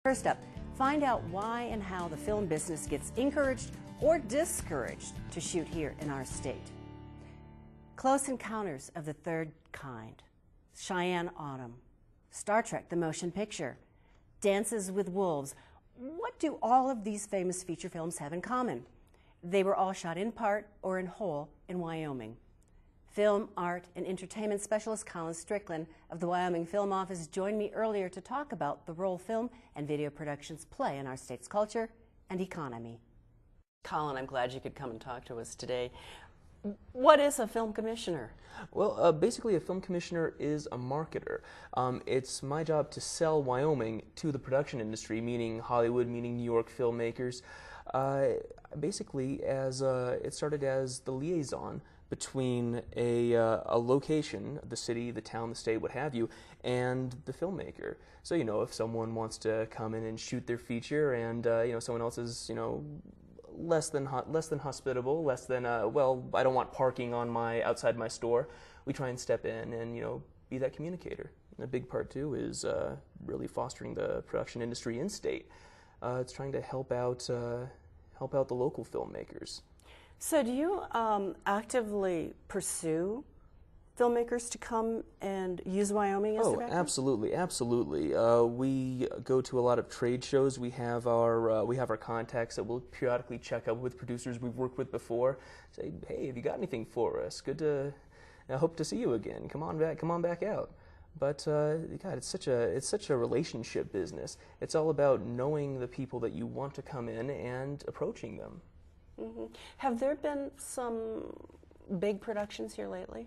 First up, find out why and how the film business gets encouraged or discouraged to shoot here in our state. Close Encounters of the Third Kind, Cheyenne Autumn, Star Trek the Motion Picture, Dances with Wolves. What do all of these famous feature films have in common? They were all shot in part or in whole in Wyoming. Film, art, and entertainment specialist Colin Stricklin of the Wyoming Film Office joined me earlier to talk about the role film and video productions play in our state's culture and economy. Colin, I'm glad you could come and talk to us today. What is a film commissioner? Well, basically a film commissioner is a marketer. It's my job to sell Wyoming to the production industry, meaning Hollywood, meaning New York filmmakers. Basically, it started as the liaison between a location, the city, the town, the state, what have you, and the filmmaker. So, if someone wants to come in and shoot their feature and, someone else is, less than hospitable, less than, well, I don't want parking on outside my store, we try and step in and, be that communicator. And a big part, too, is really fostering the production industry in state. It's trying to help out the local filmmakers. So do you actively pursue filmmakers to come and use Wyoming as their background? Absolutely, absolutely. We go to a lot of trade shows. We have our contacts that we'll periodically check up with producers we've worked with before. Say, hey, have you got anything for us? I hope to see you again. Come on back out. But God, it's such a relationship business. It's all about knowing the people that you want to come in and approaching them. Mm-hmm. Have there been some big productions here lately?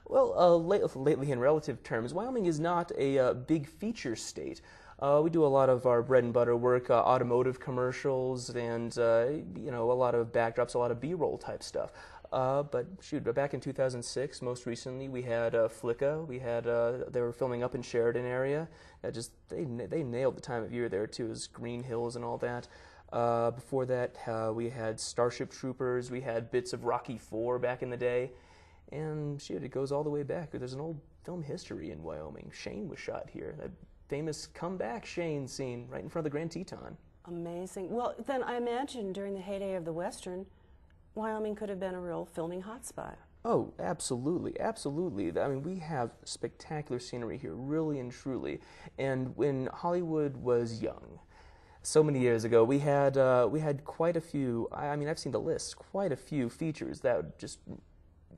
Well, lately in relative terms, Wyoming is not a big feature state. We do a lot of our bread and butter work, automotive commercials, and a lot of backdrops, a lot of B-roll type stuff. But shoot, back in 2006, most recently, we had Flicka. They were filming up in Sheridan area. They nailed the time of year there too, as Green Hills and all that. Before that, we had Starship Troopers, we had bits of Rocky IV back in the day, and shoot, it goes all the way back. There's an old film history in Wyoming. Shane was shot here, that famous comeback Shane scene right in front of the Grand Teton. Amazing. Well, then I imagine during the heyday of the Western, Wyoming could have been a real filming hotspot. Oh, absolutely, absolutely. I mean, we have spectacular scenery here, really and truly, and when Hollywood was young, so many years ago, we had quite a few, I mean, I've seen the list, quite a few features that just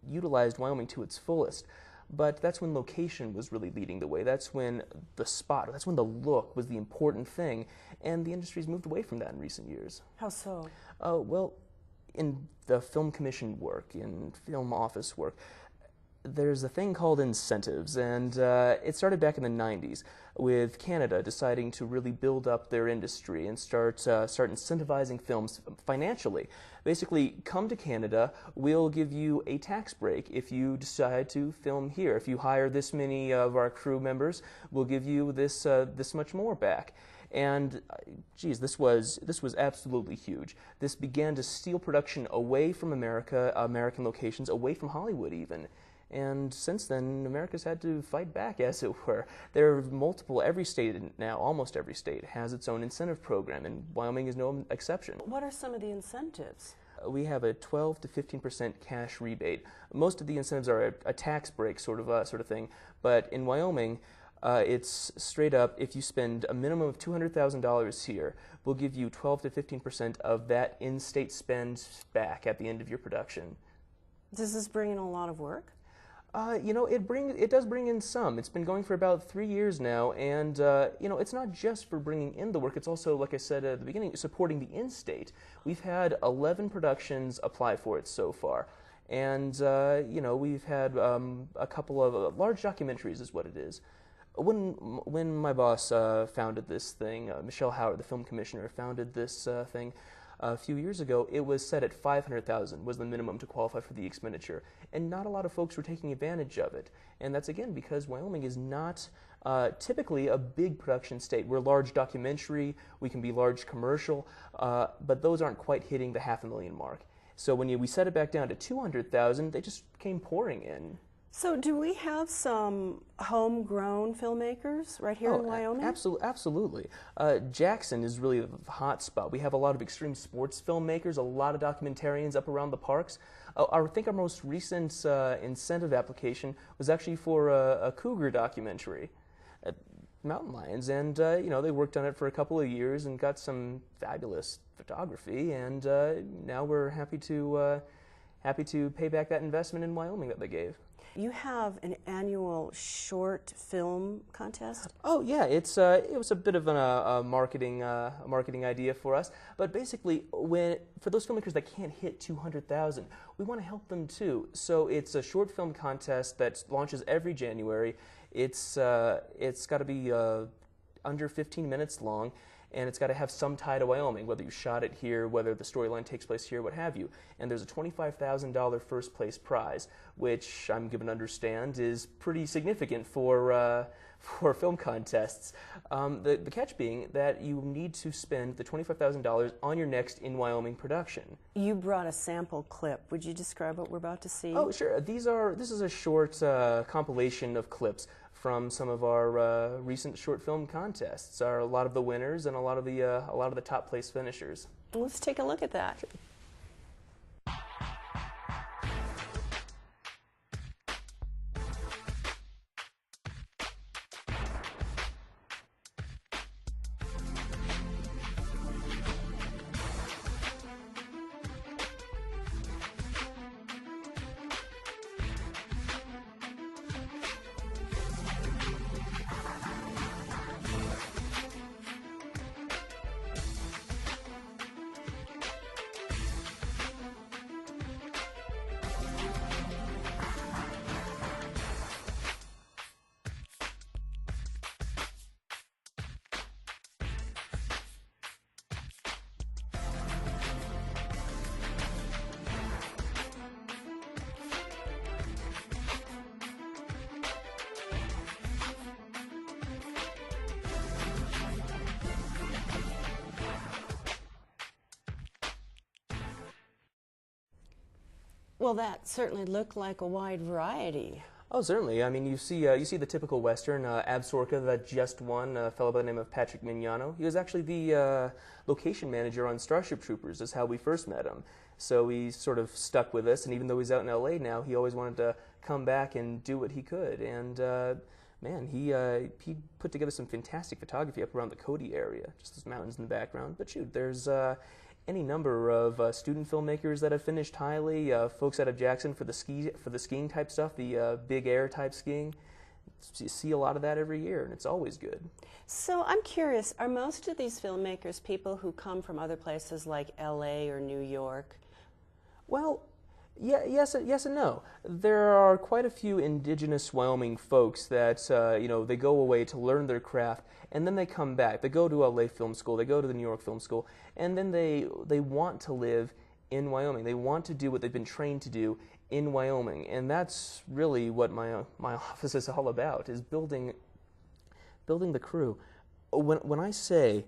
utilized Wyoming to its fullest. But that's when location was really leading the way. That's when the look was the important thing. And the industry's moved away from that in recent years. How so? Well, in the film commission work, in film office work, there's a thing called incentives, and it started back in the 90s with Canada deciding to really build up their industry and start incentivizing films financially. Basically, come to Canada, we'll give you a tax break if you decide to film here. If you hire this many of our crew members, we'll give you this much more back. And geez, this was absolutely huge. This began to steal production away from American locations, away from Hollywood even. And since then, America's had to fight back, as it were. There are every state now, almost every state, has its own incentive program, and Wyoming is no exception. What are some of the incentives? We have a 12 to 15% cash rebate. Most of the incentives are a tax break sort of thing, but in Wyoming, it's straight up, if you spend a minimum of $200,000 here, we'll give you 12 to 15% of that in-state spend back at the end of your production. Does this bring in a lot of work? It does bring in some. It's been going for about 3 years now, and it's not just for bringing in the work. It's also, like I said at the beginning, supporting the in-state. We've had 11 productions apply for it so far, and we've had a couple of large documentaries, is what it is. When my boss founded this thing, Michelle Howard, the film commissioner, founded this thing. A few years ago, it was set at $500,000 was the minimum to qualify for the expenditure, and not a lot of folks were taking advantage of it. And that's again because Wyoming is not typically a big production state. We're large documentary, we can be large commercial, but those aren't quite hitting the $500,000 mark. So when we set it back down to $200,000, they just came pouring in. So do we have some homegrown filmmakers right here in Wyoming? Absolutely. Jackson is really the hot spot. We have a lot of extreme sports filmmakers, a lot of documentarians up around the parks. I think our most recent incentive application was actually for a cougar documentary, mountain lions, and you know, they worked on it for a couple of years and got some fabulous photography, and now we're happy to pay back that investment in Wyoming that they gave. You have an annual short film contest? Oh yeah, it was a bit of a marketing idea for us. But basically, for those filmmakers that can't hit 200,000, we want to help them too. So it's a short film contest that launches every January. It's got to be under 15 minutes long, and it's got to have some tie to Wyoming, whether you shot it here, whether the storyline takes place here, what have you. And there's a $25,000 first place prize, which I'm given to understand is pretty significant for film contests. The catch being that you need to spend the $25,000 on your next in Wyoming production. You brought a sample clip. Would you describe what we're about to see? Oh, sure. This is a short compilation of clips from some of our recent short film contests. Are a lot of the winners and a lot of the top place finishers. Let's take a look at that. Sure. Well, that certainly looked like a wide variety. Oh, certainly. I mean, you see the typical Western. Absorca that just won, a fellow by the name of Patrick Mignano. He was actually the location manager on Starship Troopers, is how we first met him. So he sort of stuck with us, and even though he's out in LA now, he always wanted to come back and do what he could. And man, he put together some fantastic photography up around the Cody area, just those mountains in the background. But shoot, there's any number of student filmmakers that have finished highly, folks out of Jackson for the skiing type stuff, the big air type skiing. You see a lot of that every year, and it's always good. So I'm curious, are most of these filmmakers people who come from other places like LA or New York? Well, yeah, yes and no. There are quite a few indigenous Wyoming folks that you know, they go away to learn their craft, and then they come back. They go to LA Film School, they go to the New York Film School, and then they want to live in Wyoming. They want to do what they've been trained to do in Wyoming, and that's really what my office is all about: is building the crew. When I say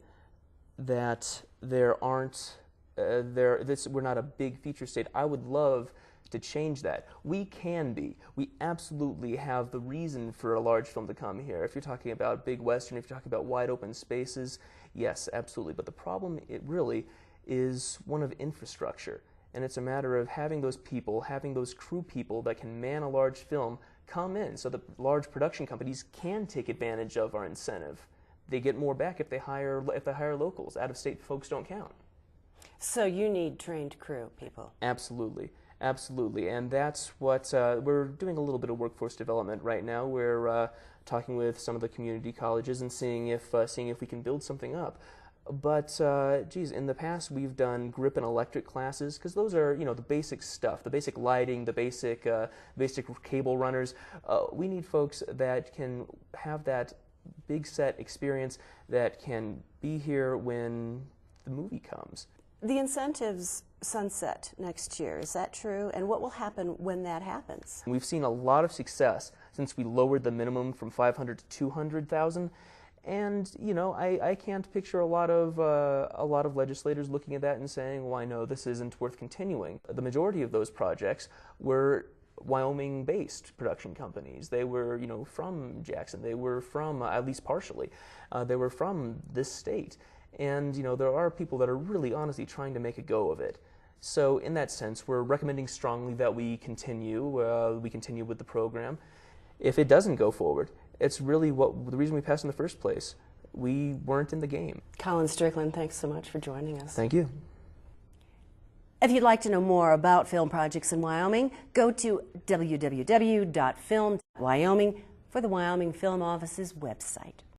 that there aren't we're not a big feature state, I would love to change that. We can be. We absolutely have the reason for a large film to come here. If you're talking about big Western, if you're talking about wide open spaces, yes, absolutely. But the problem, it really is one of infrastructure. And it's a matter of having those people, having those crew people that can man a large film come in so that large production companies can take advantage of our incentive. They get more back if they hire locals. Out-of-state folks don't count. So you need trained crew people. Absolutely. Absolutely, and that's what we're doing a little bit of workforce development right now. We're talking with some of the community colleges and seeing if we can build something up. But geez, in the past we've done grip and electric classes, because those are, you know, the basic stuff, the basic lighting, the basic cable runners. We need folks that can have that big set experience, that can be here when the movie comes. The incentives sunset next year, is that true? And what will happen when that happens? We've seen a lot of success since we lowered the minimum from 500 to 200,000, and you know, I can't picture a lot of legislators looking at that and saying, well, I know this isn't worth continuing. The majority of those projects were Wyoming-based production companies. They were, from Jackson. They were from, at least partially, they were from this state. And, there are people that are really honestly trying to make a go of it. So in that sense, we're recommending strongly that we continue with the program. If it doesn't go forward, it's really the reason we passed in the first place. We weren't in the game. Colin Stricklin, thanks so much for joining us. Thank you. If you'd like to know more about film projects in Wyoming, go to www.film.wyoming for the Wyoming Film Office's website.